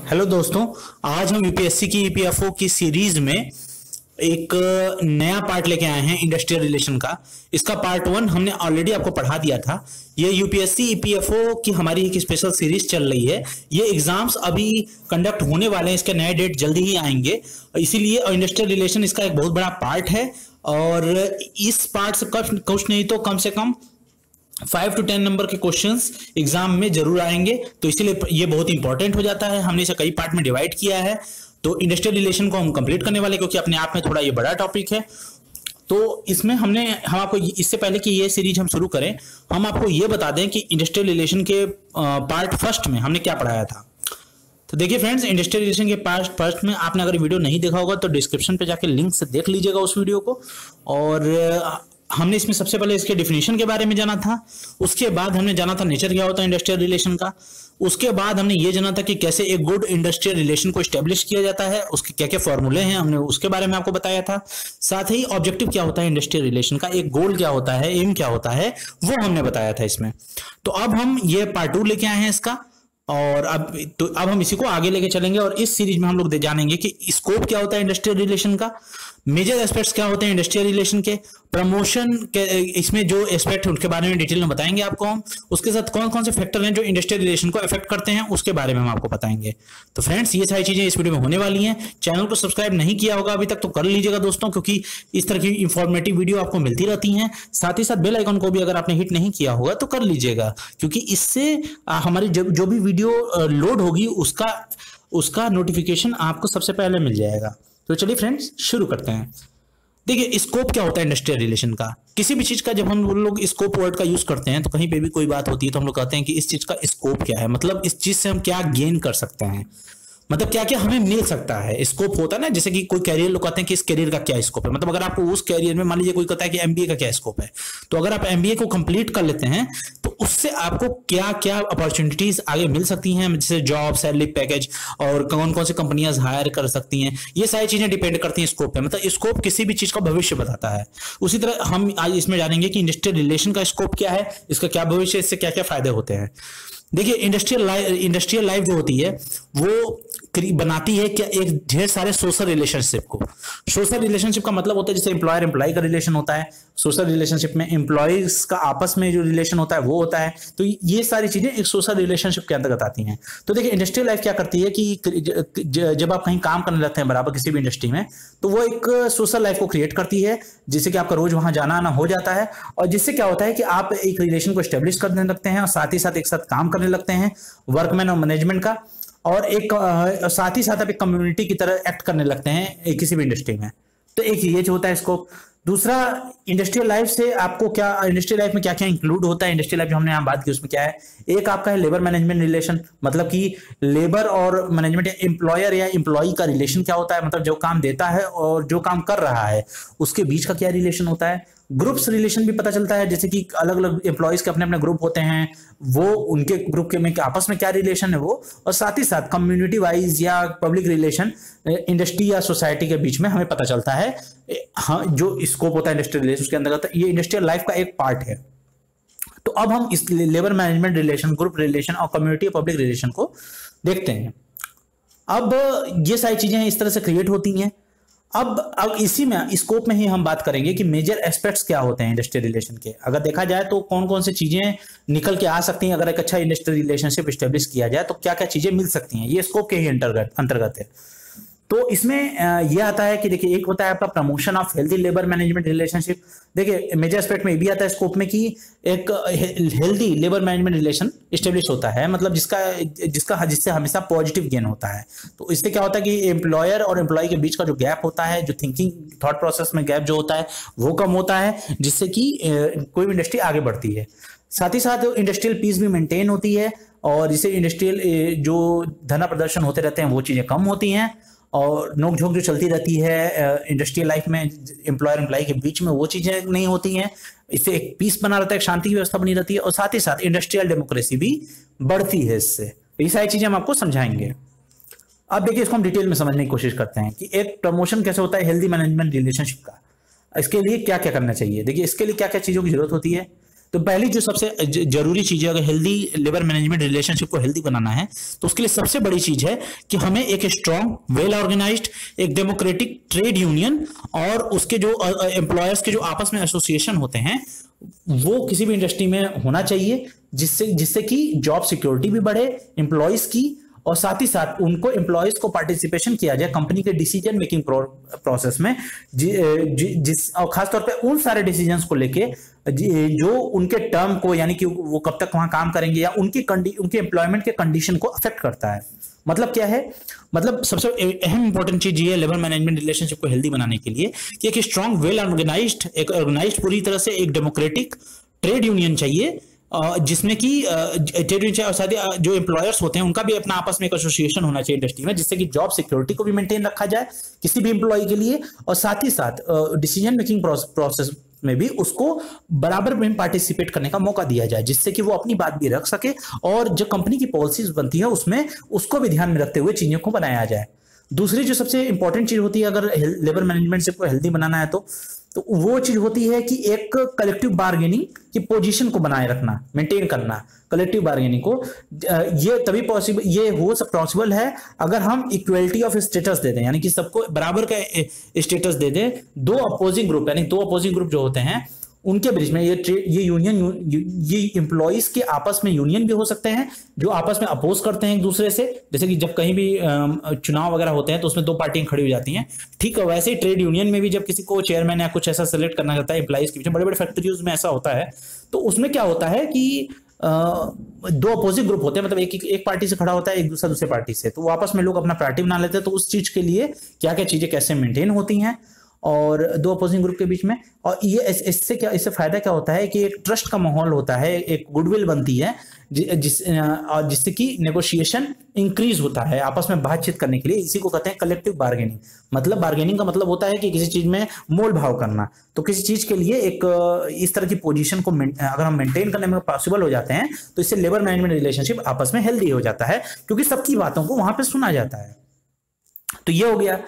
Hello दोस्तों, आज हम यूपीएससी की ईपीएफओ की सीरीज में एक नया पार्ट लेके आए हैं इंडस्ट्रियल रिलेशन का। इसका पार्ट 1 हमने ऑलरेडी आपको पढ़ा दिया था। ये यूपीएससी ईपीएफओ की हमारी एक स्पेशल सीरीज चल रही है। ये एग्जाम्स अभी कंडक्ट होने वाले हैं, इसके नए डेट जल्दी ही आएंगे, इसीलिए इंडस्ट्रियल रिलेशन इसका एक बहुत बड़ा पार्ट है। और इस पार्ट से कुछ नहीं तो कम से कम 5 to 10 नंबर के क्वेश्चंस एग्जाम में जरूर आएंगे, तो इसीलिए ये बहुत इंपॉर्टेंट हो जाता है। हमने इसे कई पार्ट में डिवाइड किया है। तो इंडस्ट्रियल रिलेशन को हम कंप्लीट करने वाले, क्योंकि अपने आप में थोड़ा ये बड़ा टॉपिक है। तो इसमें हम आपको इससे पहले कि ये सीरीज हम शुरू करें, हम आपको ये बता दें कि इंडस्ट्रियल रिलेशन के पार्ट फर्स्ट में हमने क्या पढ़ाया था। तो देखिए फ्रेंड्स, इंडस्ट्रियल रिलेशन के पार्ट फर्स्ट में आपने अगर वीडियो नहीं देखा होगा तो डिस्क्रिप्शन पे जाके लिंक से देख लीजिएगा उस वीडियो को। और हमने इसमें सबसे पहले इसके डिफिनेशन के बारे में जाना था, उसके बाद हमने जाना था नेचर क्या होता है इंडस्ट्रियल रिलेशन का, उसके बाद हमने ये जाना था कि कैसे एक गुड इंडस्ट्रियल रिलेशन को एस्टेब्लिश किया जाता है, उसके क्या क्या फॉर्मूले हैं हमने उसके बारे में आपको बताया था। साथ ही ऑब्जेक्टिव क्या होता है इंडस्ट्रियल रिलेशन का, एक गोल क्या होता है, एम क्या होता है, वो हमने बताया था इसमें। तो अब हम ये पार्ट 2 लेके आए हैं इसका, और अब हम इसी को आगे लेके चलेंगे। और इस सीरीज में हम लोग जानेंगे कि स्कोप क्या होता है इंडस्ट्रियल रिलेशन का, मेजर एस्पेक्ट्स क्या होते हैं इंडस्ट्रियल रिलेशन के, प्रमोशन के इसमें जो एस्पेक्ट है उनके बारे में डिटेल में बताएंगे आपको हम। उसके साथ कौन कौन से फैक्टर हैं जो इंडस्ट्रियल रिलेशन को अफेक्ट करते हैं उसके बारे में हम आपको बताएंगे। तो फ्रेंड्स, ये सारी चीजें इस वीडियो में होने वाली हैं। चैनल को सब्सक्राइब नहीं किया होगा अभी तक तो कर लीजिएगा दोस्तों, क्योंकि इस तरह की इंफॉर्मेटिव वीडियो आपको मिलती रहती हैं। साथ ही साथ बेल आइकन को भी अगर आपने हिट नहीं किया होगा तो कर लीजिएगा, क्योंकि इससे हमारी जो भी वीडियो लोड होगी उसका नोटिफिकेशन आपको सबसे पहले मिल जाएगा। तो चलिए फ्रेंड्स शुरू करते हैं। देखिए, स्कोप क्या होता है इंडस्ट्रियल रिलेशन का। किसी भी चीज का जब हम लोग स्कोप वर्ड का यूज करते हैं तो कहीं पे भी कोई बात होती है तो हम लोग कहते हैं कि इस चीज का स्कोप क्या है, मतलब इस चीज से हम क्या गेन कर सकते हैं, मतलब क्या क्या हमें मिल सकता है। स्कोप होता है ना, जैसे कि कोई कैरियर लोग कहते हैं कि इस कैरियर का क्या स्कोप है, मतलब अगर आपको उस कैरियर में मान लीजिए कोई कहता है कि एमबीए का क्या स्कोप है, तो अगर आप एमबीए को कंप्लीट कर लेते हैं तो उससे आपको क्या क्या अपॉर्चुनिटीज आगे मिल सकती हैं, जैसे जॉब, सैलरी, पैकेज, और कौन कौन सी कंपनियां हायर कर सकती हैं, ये सारी चीजें डिपेंड करती हैं स्कोप पे। मतलब स्कोप किसी भी चीज का भविष्य बताता है। उसी तरह हम आज इसमें जानेंगे कि इंडस्ट्रियल रिलेशन का स्कोप क्या है, इसका क्या भविष्य, इससे क्या क्या फायदे होते हैं। देखिए, इंडस्ट्रियल लाइफ जो होती है वो बनाती है क्या, एक ढेर सारे सोशल रिलेशनशिप को। सोशल रिलेशनशिप का मतलब होता है जैसे एम्प्लॉयर एम्प्लॉय का रिलेशन होता है, सोशल रिलेशनशिप में एम्प्लॉयज का आपस में जो रिलेशन होता है वो होता है। तो ये सारी चीजें एक सोशल रिलेशनशिप के अंतर्गत आती हैं। तो देखिए, इंडस्ट्रियल लाइफ क्या करती है कि जब आप कहीं काम करने लगते हैं बराबर किसी भी इंडस्ट्री में, तो वो एक सोशल लाइफ को क्रिएट करती है, जिससे कि आपका रोज वहां जाना आना हो जाता है, और जिससे क्या होता है कि आप एक रिलेशन को एस्टेब्लिश करने लगते हैं और साथ ही साथ एक साथ काम करने लगते हैं वर्कमैन और मैनेजमेंट का, और एक साथ ही साथ आप एक कम्युनिटी की तरह एक्ट करने लगते हैं किसी भी इंडस्ट्री में। तो एक ये जो होता है स्कोप। दूसरा, इंडस्ट्रियल लाइफ से आपको क्या, इंडस्ट्रियल लाइफ में क्या क्या इंक्लूड होता है इंडस्ट्रियल लाइफ जो हमने यहाँ बात की उसमें क्या है। एक आपका है लेबर मैनेजमेंट रिलेशन, मतलब कि लेबर और मैनेजमेंट या एम्प्लॉयर या एम्प्लॉई का रिलेशन क्या होता है, मतलब जो काम देता है और जो काम कर रहा है उसके बीच का क्या रिलेशन होता है। ग्रुप्स रिलेशन भी पता चलता है, जैसे कि अलग अलग एम्प्लॉयज के अपने अपने ग्रुप होते हैं, वो उनके ग्रुप के में आपस में क्या रिलेशन है वो, और साथ ही साथ कम्युनिटी वाइज या पब्लिक रिलेशन इंडस्ट्री या सोसाइटी के बीच में हमें पता चलता है। हाँ, जो स्कोप होता है इंडस्ट्रियल रिलेशन उसके अंतर्गत ये इंडस्ट्रियल लाइफ का एक पार्ट है। तो अब हम इस labour management relation, group relation और कम्युनिटी और पब्लिक रिलेशन को देखते हैं। अब ये सारी चीजें इस तरह से क्रिएट होती हैं। अब इसी में स्कोप में ही हम बात करेंगे कि मेजर एस्पेक्ट्स क्या होते हैं इंडस्ट्रियल रिलेशन के। अगर देखा जाए तो कौन कौन सी चीजें निकल के आ सकती हैं, अगर एक अच्छा इंडस्ट्रियल रिलेशनशिप एस्टेब्लिश किया जाए तो क्या क्या चीजें मिल सकती हैं, ये स्कोप के ही अंतर्गत है। तो इसमें यह आता है कि देखिए, एक होता है आपका promotion of healthy labour management relationship. देखिए, मेजर एस्पेक्ट में ये भी आता है स्कोप में कि एक healthy labour management relation establish होता है, मतलब जिससे हमेशा पॉजिटिव गेन होता है। तो इससे क्या होता है कि एम्प्लॉयर और एम्प्लॉय के बीच का जो गैप होता है, जो थिंकिंग थॉट प्रोसेस में गैप जो होता है वो कम होता है, जिससे कि कोई भी इंडस्ट्री आगे बढ़ती है। साथ ही साथ इंडस्ट्रियल पीस भी मेंटेन होती है, और जिससे इंडस्ट्रियल जो धरना प्रदर्शन होते रहते हैं वो चीजें कम होती हैं, और नोकझोंक जो चलती रहती है इंडस्ट्रियल लाइफ में एम्प्लॉयर एम्प्लॉय के बीच में वो चीजें नहीं होती हैं। इससे एक पीस बना रहता है, एक शांति की व्यवस्था बनी रहती है, और साथ ही साथ इंडस्ट्रियल डेमोक्रेसी भी बढ़ती है इससे। ये सारी चीजें हम आपको समझाएंगे। अब देखिए, इसको हम डिटेल में समझने की कोशिश करते हैं कि एक प्रमोशन कैसे होता है हेल्दी मैनेजमेंट रिलेशनशिप का, इसके लिए क्या क्या करना चाहिए। देखिए, इसके लिए क्या क्या चीजों की जरूरत होती है। तो पहली जो सबसे जरूरी चीज है, अगर हेल्दी लेबर मैनेजमेंट रिलेशनशिप को हेल्दी बनाना है तो उसके लिए सबसे बड़ी चीज है कि हमें एक स्ट्रॉन्ग, वेल ऑर्गेनाइज्ड, एक डेमोक्रेटिक ट्रेड यूनियन और उसके जो एम्प्लॉयर्स के जो आपस में एसोसिएशन होते हैं वो किसी भी इंडस्ट्री में होना चाहिए, जिससे जिससे कि जॉब सिक्योरिटी भी बढ़े एम्प्लॉयज की, और साथ ही साथ उनको एम्प्लॉयज को पार्टिसिपेशन किया जाए कंपनी के डिसीजन मेकिंग प्रोसेस में, जिस और खासतौर पे उन सारे डिसीजंस को लेके जो उनके टर्म को, यानी कि वो कब तक वहां काम करेंगे या उनके एम्प्लॉयमेंट के कंडीशन को अफेक्ट करता है। मतलब क्या है, मतलब सबसे अहम इंपॉर्टेंट चीज ये है लेबर मैनेजमेंट रिलेशनशिप को हेल्दी बनाने के लिए कि एक स्ट्रॉन्ग, वेल ऑर्गेनाइज्ड, एक ऑर्गेनाइज्ड पूरी तरह से एक डेमोक्रेटिक ट्रेड यूनियन चाहिए, जिसमें कि ट्रेड यूनियन और साथ ही जो एम्प्लॉयर्स होते हैं उनका भी अपना आपस में एक एसोसिएशन होना चाहिए इंडस्ट्री में, जिससे कि जॉब सिक्योरिटी को भी मेंटेन रखा जाए किसी भी एम्प्लॉय के लिए, और साथ ही साथ डिसीजन मेकिंग प्रोसेस में भी उसको बराबर में पार्टिसिपेट करने का मौका दिया जाए, जिससे कि वो अपनी बात भी रख सके और जो कंपनी की पॉलिसीज बनती है उसमें उसको भी ध्यान में रखते हुए चीजों को बनाया जाए। दूसरी जो सबसे इंपॉर्टेंट चीज होती है अगर लेबर मैनेजमेंट से हेल्दी बनाना है तो वो चीज होती है कि एक कलेक्टिव बार्गेनिंग की पोजीशन को बनाए रखना, मेंटेन करना कलेक्टिव बार्गेनिंग को। ये तभी पॉसिबल, ये हो सब पॉसिबल है अगर हम इक्वलिटी ऑफ स्टेटस दे दें, यानी कि सबको बराबर का स्टेटस दे दें। दो अपोजिंग ग्रुप जो होते हैं उनके बीच में ये यूनियन, ये एम्प्लॉइज के आपस में यूनियन भी हो सकते हैं जो आपस में अपोज करते हैं एक दूसरे से, जैसे कि जब कहीं भी चुनाव वगैरह होते हैं तो उसमें दो पार्टियां खड़ी हो जाती हैं। ठीक है, वैसे ही ट्रेड यूनियन में भी जब किसी को चेयरमैन या कुछ ऐसा सेलेक्ट करना चाहता है एम्प्लॉइज के बीच में, बड़े बड़े फैक्ट्रीज में ऐसा होता है, तो उसमें क्या होता है कि दो अपोजिट ग्रुप होते हैं, मतलब एक पार्टी से खड़ा होता है, एक दूसरे पार्टी से, तो वो आपस में लोग अपना पार्टी बना लेते हैं। तो उस चीज के लिए क्या क्या चीजें कैसे मेंटेन होती हैं और दो अपोजिंग ग्रुप के बीच में, और ये इससे फायदा क्या होता है कि एक ट्रस्ट का माहौल होता है, एक गुडविल बनती है, जिससे कि नेगोशिएशन इंक्रीज होता है आपस में बातचीत करने के लिए। इसी को कहते हैं कलेक्टिव बार्गेनिंग। मतलब बार्गेनिंग का मतलब होता है कि किसी चीज में मोल भाव करना। तो किसी चीज के लिए एक इस तरह की पोजीशन को अगर हम मेंटेन करने में पॉसिबल हो जाते हैं तो इससे लेबर मैनेजमेंट रिलेशनशिप आपस में हेल्दी हो जाता है, क्योंकि सबकी बातों को वहां पर सुना जाता है। तो ये हो गया।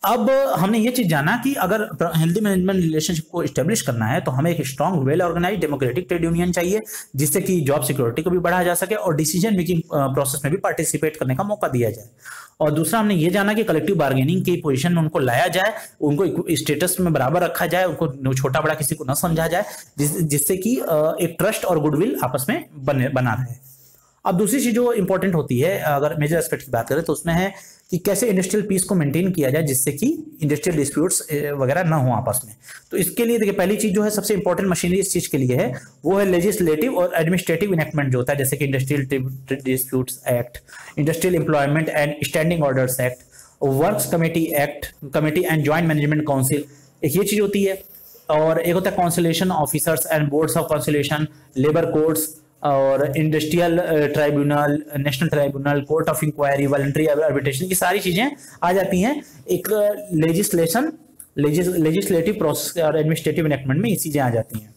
अब हमने ये चीज जाना कि अगर हेल्दी मैनेजमेंट रिलेशनशिप को एस्टेब्लिश करना है तो हमें एक strong, well organised, democratic trade union चाहिए, जिससे कि जॉब सिक्योरिटी को भी बढ़ाया जा सके और डिसीजन मेकिंग प्रोसेस में भी पार्टिसिपेट करने का मौका दिया जाए। और दूसरा हमने ये जाना कि कलेक्टिव बार्गेनिंग की पोजीशन में उनको लाया जाए, उनको स्टेटस में बराबर रखा जाए, उनको छोटा बड़ा किसी को न समझा जाए, जिससे कि एक ट्रस्ट और गुडविल आपस में बना रहे। अब दूसरी चीज जो इंपॉर्टेंट होती है अगर मेजर एस्पेक्ट की बात करें तो उसमें है कि कैसे इंडस्ट्रियल पीस को मेंटेन किया जाए जिससे कि इंडस्ट्रियल डिस्प्यूट्स वगैरह ना हो आपस में। तो इसके लिए देखिए पहली चीज जो है सबसे इंपॉर्टेंट मशीनरी इस चीज के लिए है वो है लेजिस्लेटिव और एडमिनिस्ट्रेटिव इनेक्टमेंट जो होता है, जैसे कि industrial disputes act, industrial employment and standing orders act, works committee act, committee and joint management council, एक ये चीज होती है। और एक होता है conciliation officers and boards of conciliation, labour courts और industrial tribunal, national tribunal, court of inquiry, voluntary arbitration, की सारी चीजें आ जाती हैं एक लेजिस्लेटिव प्रोसेस और एडमिनिस्ट्रेटिव इनेक्टमेंट में ये चीजें आ जाती हैं।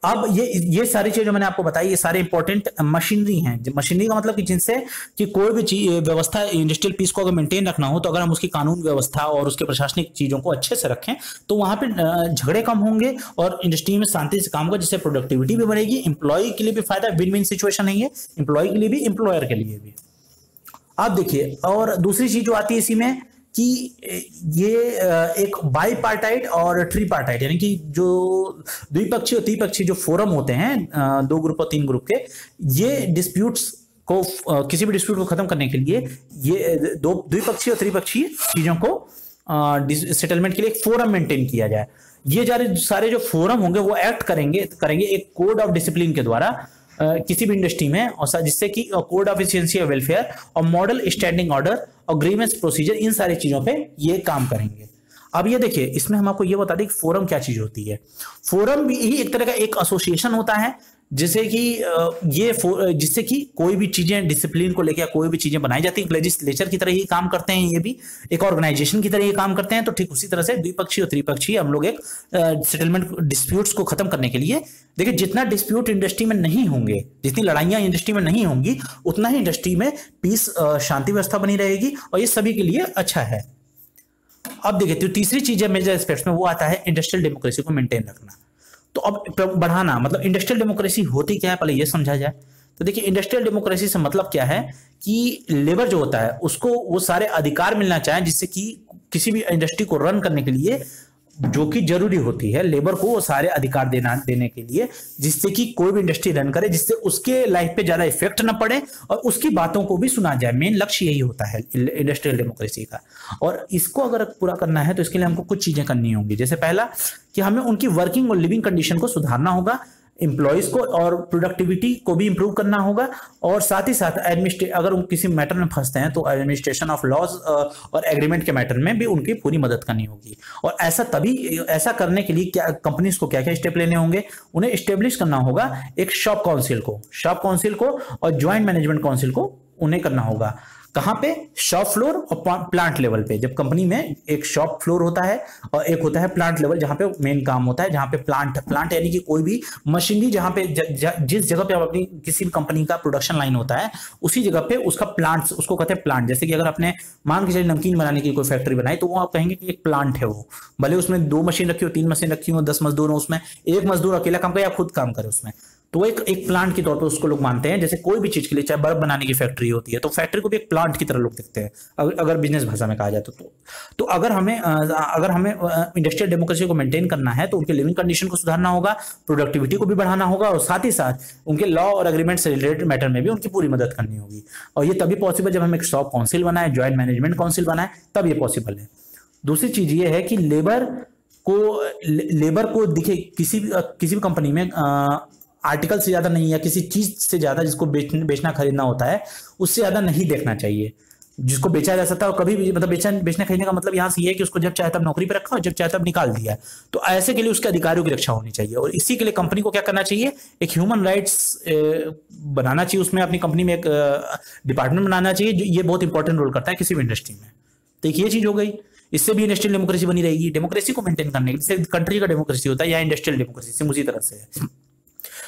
अब ये सारी चीजें जो मैंने आपको बताई ये सारे इंपॉर्टेंट मशीनरी हैं। मशीनरी का मतलब कि जिनसे कि कोई भी व्यवस्था, इंडस्ट्रियल पीस को अगर मेंटेन रखना हो तो अगर हम उसकी कानून व्यवस्था और उसके प्रशासनिक चीजों को अच्छे से रखें तो वहां पे झगड़े कम होंगे और इंडस्ट्री में शांति से काम होगा, जिससे प्रोडक्टिविटी भी बढ़ेगी, एम्प्लॉय के लिए भी फायदा, विन विन सिचुएशन है ये, एम्प्लॉय के लिए भी, एम्प्लॉयर के लिए भी। आप देखिए, और दूसरी चीज जो आती है इसी में कि ये एक बाईपार्टाइट और ट्रीपार्टाइट, यानी कि जो द्विपक्षीय और त्रिपक्षीय जो फोरम होते हैं दो ग्रुप और तीन ग्रुप के, ये डिस्प्यूट्स को, किसी भी डिस्प्यूट को खत्म करने के लिए ये दो द्विपक्षीय और त्रिपक्षीय चीजों को सेटलमेंट के लिए एक फोरम मेंटेन किया जाए। ये सारे जो फोरम होंगे वो एक्ट करेंगे एक कोड ऑफ डिसिप्लिन के द्वारा किसी भी इंडस्ट्री में, और जिससे कि कोड ऑफ एफिशिएंसी और वेलफेयर और मॉडल स्टैंडिंग ऑर्डर और ग्रीवेंस प्रोसीजर, इन सारी चीजों पे ये काम करेंगे। अब ये देखिए, इसमें हम आपको ये बता दें कि फोरम क्या चीज होती है। फोरम भी ही एक तरह का एक एसोसिएशन होता है जिससे कि कोई भी चीजें डिसिप्लिन को लेकर कोई भी चीजें बनाई जाती है, लेजिस्लेचर की तरह ही काम करते हैं, ये भी एक ऑर्गेनाइजेशन की तरह ही काम करते हैं। तो ठीक उसी तरह से द्विपक्षीय और त्रिपक्षीय हम लोग एक सेटलमेंट डिस्प्यूट्स को खत्म करने के लिए, देखिए जितना डिस्प्यूट इंडस्ट्री में नहीं होंगे, जितनी लड़ाइयां इंडस्ट्री में नहीं होंगी, उतना ही इंडस्ट्री में पीस, शांति व्यवस्था बनी रहेगी और ये सभी के लिए अच्छा है। अब देखिए, तो तीसरी चीज है मेजर एस्पेक्ट्स में, वो आता है इंडस्ट्रियल डेमोक्रेसी को मेंटेन रखना। तो अब बढ़ाना मतलब इंडस्ट्रियल डेमोक्रेसी होती क्या है, पहले ये समझा जाए। तो देखिए इंडस्ट्रियल डेमोक्रेसी से मतलब क्या है कि लेबर जो होता है उसको वो सारे अधिकार मिलना चाहिए जिससे कि किसी भी इंडस्ट्री को रन करने के लिए जो कि जरूरी होती है, लेबर को वो सारे अधिकार देने के लिए, जिससे कि कोई भी इंडस्ट्री रन करे, जिससे उसके लाइफ पे ज्यादा इफेक्ट ना पड़े और उसकी बातों को भी सुना जाए। मेन लक्ष्य यही होता है इंडस्ट्रियल डेमोक्रेसी का। और इसको अगर पूरा करना है तो इसके लिए हमको कुछ चीजें करनी होंगी। जैसे पहला कि हमें उनकी वर्किंग और लिविंग कंडीशन को सुधारना होगा, एम्प्लॉयज को, और प्रोडक्टिविटी को भी इंप्रूव करना होगा। और साथ ही साथ अगर उन किसी मैटर में फंसते हैं तो एडमिनिस्ट्रेशन ऑफ लॉज और एग्रीमेंट के मैटर में भी उनकी पूरी मदद करनी होगी। और ऐसा करने के लिए क्या कंपनीज को क्या क्या स्टेप लेने होंगे, उन्हें स्टेब्लिश करना होगा एक शॉप काउंसिल को और ज्वाइंट मैनेजमेंट काउंसिल को उन्हें करना होगा। कहां पे? शॉप फ्लोर और प्लांट लेवल पे। जब कंपनी में एक शॉप फ्लोर होता है और एक होता है प्लांट लेवल, जहां पे मेन काम होता है, जहां पे प्लांट यानी कि कोई भी मशीनरी, जहां पे जिस जगह पे अपनी किसी भी कंपनी का प्रोडक्शन लाइन होता है उसी जगह पे उसका प्लांट, उसको कहते हैं प्लांट। जैसे कि अगर आपने मान के चलिए नमकीन बनाने की कोई फैक्ट्री बनाई तो वो आप कहेंगे कि एक प्लांट है वो, भले उसमें 2 मशीन रखी हो, 3 मशीन रखी हो, 10 मजदूर हो, उसमें एक मजदूर अकेला काम करे या खुद काम करे उसमें, तो एक प्लांट के तौर पर उसको लोग मानते हैं। जैसे कोई भी चीज के लिए, चाहे बर्फ बनाने की फैक्ट्री होती है तो फैक्ट्री को भी एक प्लांट की तरह लोग देखते हैं, अगर बिजनेस भाषा में कहा जाए तो अगर हमें इंडस्ट्रियल डेमोक्रेसी को मेंटेन करना है तो उनके लिविंग कंडीशन को सुधारना होगा, प्रोडक्टिविटी को भी बढ़ाना होगा, और साथ ही साथ उनके लॉ और एग्रीमेंट से रिलेटेड मैटर में भी उनकी पूरी मदद करनी होगी। और ये तभी पॉसिबल जब हम एक शॉप काउंसिल बनाए, ज्वाइंट मैनेजमेंट काउंसिल बनाए, तब ये पॉसिबल है। दूसरी चीज ये है कि लेबर को दिखे किसी भी कंपनी में आर्टिकल से ज्यादा नहीं, या किसी चीज से ज्यादा जिसको बेचना खरीदना होता है उससे ज्यादा नहीं देखना चाहिए। जिसको बेचा जा सकता है कभी भी, मतलब बेचना खरीदने का मतलब यहाँ से ये है कि उसको जब चाहे तब नौकरी पर रखा और जब चाहे तब निकाल दिया। तो ऐसे के लिए उसके अधिकारियों की रक्षा होनी चाहिए। और इसी के लिए कंपनी को क्या करना चाहिए, एक ह्यूमन राइट्स बनाना चाहिए, उसमें अपनी कंपनी में एक डिपार्टमेंट बनाना चाहिए। जो ये बहुत इंपॉर्टेंट रोल करता है किसी भी इंडस्ट्री में। तो एक ये चीज हो गई, इससे भी इंडस्ट्रियल डेमोक्रेसी बनी रहेगी। डेमोक्रेसी को मेंटेन करने के लिए कंट्री का डेमोक्रेसी होता है या इंडस्ट्रियल डेमोक्रेसी, सेम उसी तरह से है।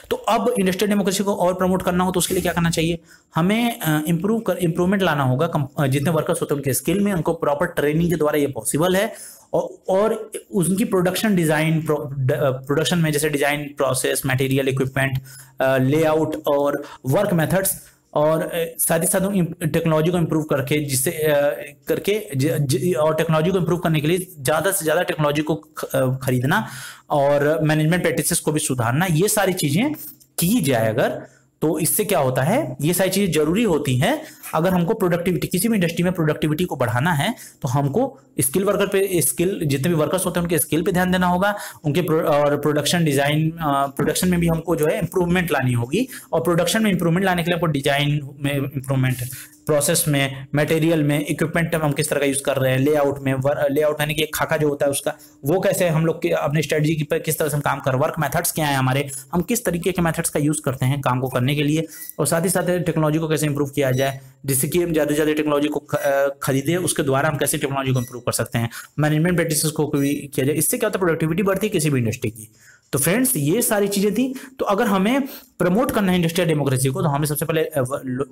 तो अब इंडस्ट्रियल डेमोक्रेसी को और प्रमोट करना हो तो उसके लिए क्या करना चाहिए, हमें इंप्रूवमेंट लाना होगा। जितने वर्कर्स होते हैं उनके स्किल में, उनको प्रॉपर ट्रेनिंग के द्वारा ये पॉसिबल है। और उनकी प्रोडक्शन में जैसे design process, material, equipment, layout और वर्क मेथड्स, और साथ ही साथ टेक्नोलॉजी को इम्प्रूव करके और टेक्नोलॉजी को इम्प्रूव करने के लिए ज्यादा से ज्यादा टेक्नोलॉजी को खरीदना और मैनेजमेंट प्रैक्टिसेस को भी सुधारना, ये सारी चीजें की जाए अगर, तो इससे क्या होता है, ये सारी चीजें जरूरी होती हैं। अगर हमको प्रोडक्टिविटी, किसी भी इंडस्ट्री में प्रोडक्टिविटी को बढ़ाना है तो हमको स्किल वर्कर पे, जितने भी वर्कर्स होते हैं उनके स्किल पे ध्यान देना होगा, उनके और प्रोडक्शन में भी हमको जो है इंप्रूवमेंट लानी होगी। और प्रोडक्शन में इंप्रूवमेंट लाने के लिए हमको डिजाइन में इंप्रूवमेंट, प्रोसेस में, मटेरियल में, इक्विपमेंट में हम किस तरह का यूज कर रहे हैं, लेआउट यानी कि एक खाका जो होता है उसका, वो कैसे हम लोग अपने स्ट्रेटजी की पर किस तरह से हम काम कर, वर्क मेथड्स क्या है हमारे, हम किस तरीके के मेथड्स का यूज करते हैं काम को करने के लिए। और साथ ही साथ टेक्नोलॉजी को कैसे इंप्रूव किया जाए, जिससे कि हम ज्यादा से ज्यादा टेक्नोलॉजी को खरीदे, उसके द्वारा हम कैसे टेक्नोलॉजी को इंप्रूव कर सकते हैं, मैनेजमेंट प्रैक्टिसेस को भी किया जाए। इससे क्या होता है, प्रोडक्टिविटी बढ़ती है किसी भी इंडस्ट्री की। तो फ्रेंड्स ये सारी चीजें थी। तो अगर हमें प्रमोट करना है इंडस्ट्रियल डेमोक्रेसी को तो हमें सबसे पहले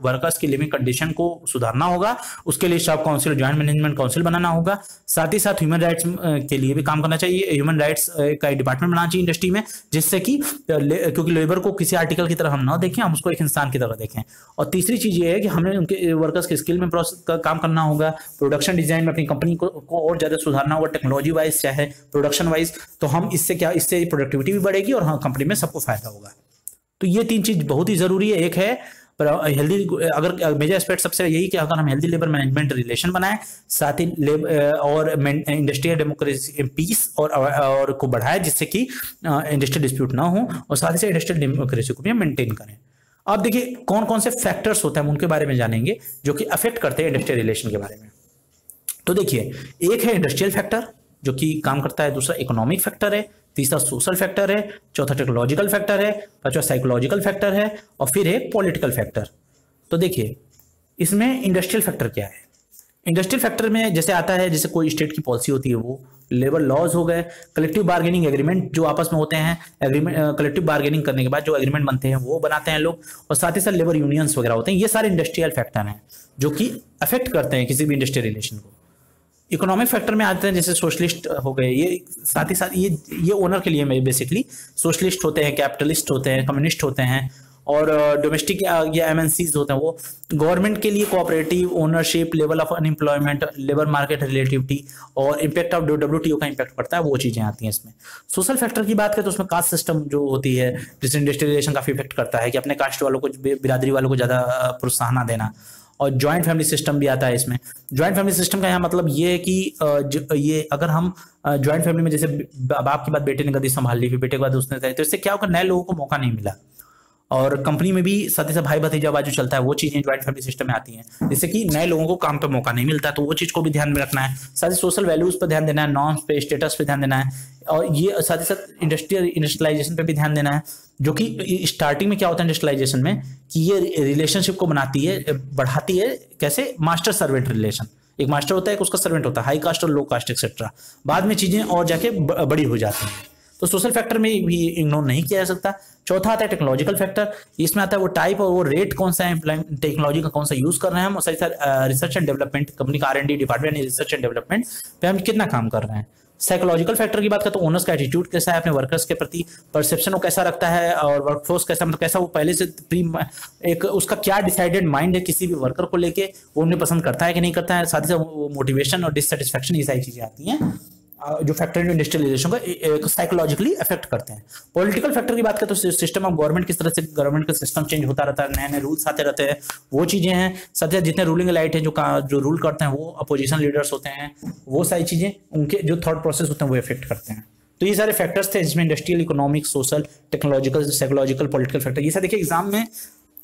वर्कर्स की लिविंग कंडीशन को सुधारना होगा। उसके लिए shop council, joint management council बनाना होगा। साथ ही साथ ह्यूमन राइट्स के लिए भी काम करना चाहिए। ह्यूमन राइट्स का डिपार्टमेंट बनाना चाहिए इंडस्ट्री में, जिससे कि क्योंकि लेबर को किसी आर्टिकल की तरह हम ना देखें, हम उसको एक इंसान की तरह देखें। और तीसरी चीज ये है कि हमें उनके वर्कर्स के स्किल में काम करना होगा, प्रोडक्शन डिजाइन में अपनी कंपनी को और ज्यादा सुधारना होगा, टेक्नोलॉजी वाइज चाहे प्रोडक्शन वाइज। तो हम इससे प्रोडक्टिविटी भी बढ़ेगी और हाँ कंपनी में सबको फायदा होगा। तो ये 3 चीज बहुत ही जरूरी है। एक है हेल्दी, अगर मेजर एस्पेक्ट सबसे यही कि अगर हम हेल्दी लेबर मैनेजमेंट रिलेशन बनाएं, साथ ही और इंडस्ट्रियल डेमोक्रेसी पीस और को बढ़ाएं, जिससे कि इंडस्ट्रियल डिस्प्यूट ना हो, और साथ ही साथ इंडस्ट्रियल डेमोक्रेसी को भी मेंटेन करें। अब देखिए कौन कौन से फैक्टर्स होते हैं हम उनके बारे में जानेंगे जो कि अफेक्ट करते हैं इंडस्ट्रियल रिलेशन के बारे में। तो देखिए, एक है इंडस्ट्रियल फैक्टर जो कि काम करता है, दूसरा इकोनॉमिक फैक्टर है, तीसरा सोशल फैक्टर है, चौथा टेक्नोलॉजिकल फैक्टर है, पांचवा साइकोलॉजिकल फैक्टर है, और फिर है पॉलिटिकल फैक्टर। तो देखिए इसमें इंडस्ट्रियल फैक्टर क्या है। इंडस्ट्रियल फैक्टर में जैसे आता है, जैसे कोई स्टेट की पॉलिसी होती है, वो लेबर लॉज हो गए, कलेक्टिव बार्गेनिंग एग्रीमेंट जो आपस में होते हैं, कलेक्टिव बार्गेनिंग करने के बाद जो एग्रीमेंट बनते हैं वो बनाते हैं लोग, और साथ ही साथ लेबर यूनियंस वगैरह होते हैं। ये सारे इंडस्ट्रियल फैक्टर हैं जो कि अफेक्ट करते हैं किसी भी इंडस्ट्रियल रिलेशन को। इकोनॉमिक फैक्टर में आते हैं जैसे सोशलिस्ट हो गए, ये साथ ही साथ ये ओनर के लिए बेसिकली सोशलिस्ट होते हैं, कैपिटलिस्ट होते हैं, कम्युनिस्ट होते हैं, और डोमेस्टिक या एमएनसीज होते हैं वो गवर्नमेंट के लिए cooperative ownership, level of unemployment, labour market relativity और इम्पैक्ट ऑफ डब्ल्यूटीओ का इम्पैक्ट पड़ता है, वो चीजें आती हैं इसमें। सोशल फैक्टर की बात करें तो उसमें कास्ट सिस्टम जो होती है, जिससे इंडस्ट्रियलाइजेशन काफी इफेक्ट करता है कि अपने कास्ट वालों को, बिरादरी वालों को ज्यादा प्रोत्साहन देना। और जॉइंट फैमिली सिस्टम भी आता है इसमें। जॉइंट फैमिली सिस्टम का यहाँ मतलब ये है कि ये अगर हम जॉइंट फैमिली में जैसे बाप के बाद बेटे ने गद्दी संभाल ली, फिर बेटे के बाद उसने, तो इससे क्या होगा, नए लोगों को मौका नहीं मिला। और कंपनी में भी साथ ही साथ भाई भतीजा बाजू चलता है, वो चीजें ज्वाइंट फैमिली सिस्टम में आती हैं, जिससे कि नए लोगों को काम पे मौका नहीं मिलता, तो वो चीज को भी ध्यान में रखना है। साथ ही सोशल वैल्यूज पर ध्यान देना है, नॉर्म्स पे, स्टेटस पे ध्यान देना है, और ये साथ ही साथ इंडस्ट्रियलाइजेशन पे भी ध्यान देना है, जो कि स्टार्टिंग में क्या होता है इंडस्ट्रियलाइजेशन में कि ये रिलेशनशिप को बनाती है, बढ़ाती है, कैसे, मास्टर सर्वेंट रिलेशन। एक मास्टर होता है, एक उसका सर्वेंट होता है, हाई कास्ट और लो कास्ट एक्सेट्रा। बाद में चीजें और जाके बड़ी हो जाती हैं, तो सोशल फैक्टर में भी इग्नोर नहीं किया जा सकता। चौथा आता है टेक्नोलॉजिकल फैक्टर, इसमें आता है वो टाइप और वो रेट कौन सा है, टेक्नोलॉजी का कौन सा यूज कर रहे हैं हम, और साथ ही साथ रिसर्च एंड डेवलपमेंट, कंपनी का R&D department research and development पे हम कितना काम कर रहे हैं। साइकोलॉजिकल फैक्टर की बात करें तो ओनर्स का एटीट्यूड कैसा है, अपने वर्कर्स के प्रति परसेप्शन वो कैसा रखता है, और वर्कफोर्स कैसा, मतलब कैसा वो पहले से एक उसका क्या डिसाइडेड माइंड है किसी भी वर्कर को लेके, वो उन्हें पसंद करता है कि नहीं करता है। साथ ही साथ वो मोटिवेशन और डिससेटिस्फैक्शन, ये सारी चीजें आती हैं जो फैक्टर इंडस्ट्रियलाइजेशन को साइकोलॉजिकली अफेक्ट करते हैं। पॉलिटिकल फैक्टर की बात करें तो सिस्टम ऑफ गवर्नमेंट, किस तरह से गवर्नमेंट का सिस्टम चेंज होता रहता है, नए नए रूल्स आते रहते हैं, वो चीजें हैं। साथ ही जितने रूलिंग एलाइट हैं जो रूल करते हैं वो अपोजिशन लीडर्स होते हैं, वो सारी चीजें उनके जो थॉट प्रोसेस होते हैं वो इफेक्ट करते हैं। तो ये सारे फैक्टर्स थे जिसमें industrial, economic, social, technological, psychological, political factor, ये सारे देखिए एग्जाम में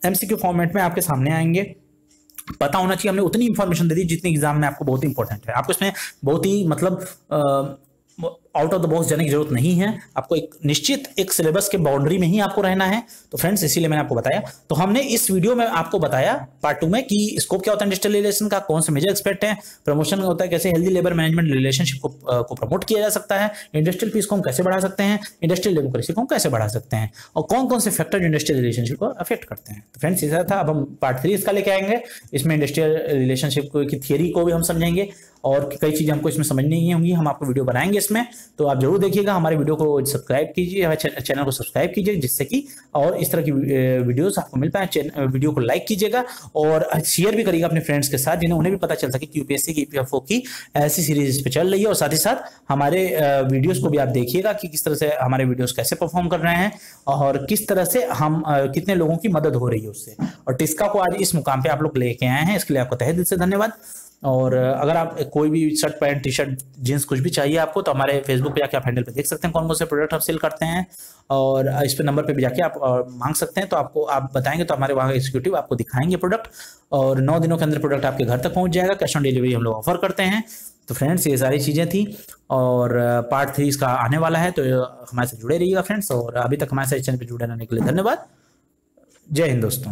MCQ फॉर्मेट में आपके सामने आएंगे। पता होना चाहिए, हमने उतनी इंफॉर्मेशन दे दी जितनी एग्जाम में आपको बहुत ही इंपॉर्टेंट है। आपको इसमें बहुत ही मतलब आउट ऑफ द बॉक्स जाने की जरूरत नहीं है, आपको एक निश्चित एक सिलेबस के बाउंड्री में ही आपको रहना है। तो फ्रेंड्स इसीलिए मैंने आपको बताया। तो हमने इस वीडियो में आपको बताया पार्ट 2 में कि स्कोप क्या होता है इंडस्ट्रियलाइजेशन का, कौन से मेजर एस्पेक्ट है, प्रमोशन होता है, कैसे हेल्दी लेबर मैनेजमेंट रिलेशनशिप को प्रमोट किया जा सकता है, इंडस्ट्रियल पीस को हम कैसे बढ़ा सकते हैं, इंडस्ट्रियल डेमोक्रेसी को हम कैसे बढ़ा सकते हैं, और कौन कौन से फैक्टर इंडस्ट्रियल रिलेशनशिप को अफेक्ट करते हैं। तो फ्रेंड्स ऐसा था। अब हम पार्ट 3 इसका लेके आएंगे, इसमें इंडस्ट्रियल रिलेशनशिप की थियरी को भी हम समझेंगे, और कई चीजें हमको इसमें समझ नहीं होंगी, हम आपको वीडियो बनाएंगे इसमें। तो आप जरूर देखिएगा, हमारे वीडियो को सब्सक्राइब कीजिए, हमारे चैनल को सब्सक्राइब कीजिए, जिससे कि और इस तरह की वीडियोस आपको मिल पाए। वीडियो को लाइक कीजिएगा और शेयर भी करिएगा अपने फ्रेंड्स के साथ, जिन्हें उन्हें भी पता चल सके कि यूपीएससी की EPFO की ऐसी सीरीज पे चल रही है। और साथ ही साथ हमारे वीडियोस को भी आप देखिएगा कि किस तरह से हमारे वीडियोस कैसे परफॉर्म कर रहे हैं, और किस तरह से हम कितने लोगों की मदद हो रही है उससे। और टिस्का को आज इस मुकाम पे आप लोग लेके आए हैं, इसके लिए आपको तहे दिल से धन्यवाद। और अगर आप कोई भी shirt, pant, T shirt, jeans कुछ भी चाहिए आपको, तो हमारे फेसबुक पे जाके आप हैंडल पे देख सकते हैं कौन कौन से प्रोडक्ट आप सेल करते हैं, और इस पे नंबर पे भी जाके आप मांग सकते हैं। तो आपको आप बताएंगे तो हमारे वहाँ एग्जीक्यूटिव आपको दिखाएंगे प्रोडक्ट, और 9 दिनों के अंदर प्रोडक्ट आपके घर तक पहुंच जाएगा। कैश ऑन डिलीवरी हम लोग ऑफर करते हैं। तो फ्रेंड्स ये सारी चीज़ें थी, और पार्ट 3 इसका आने वाला है, तो हमारे साथ जुड़े रहिएगा फ्रेंड्स। और अभी तक हमारे साथ चैनल पर जुड़े रहने के लिए धन्यवाद। जय हिंद दोस्तों।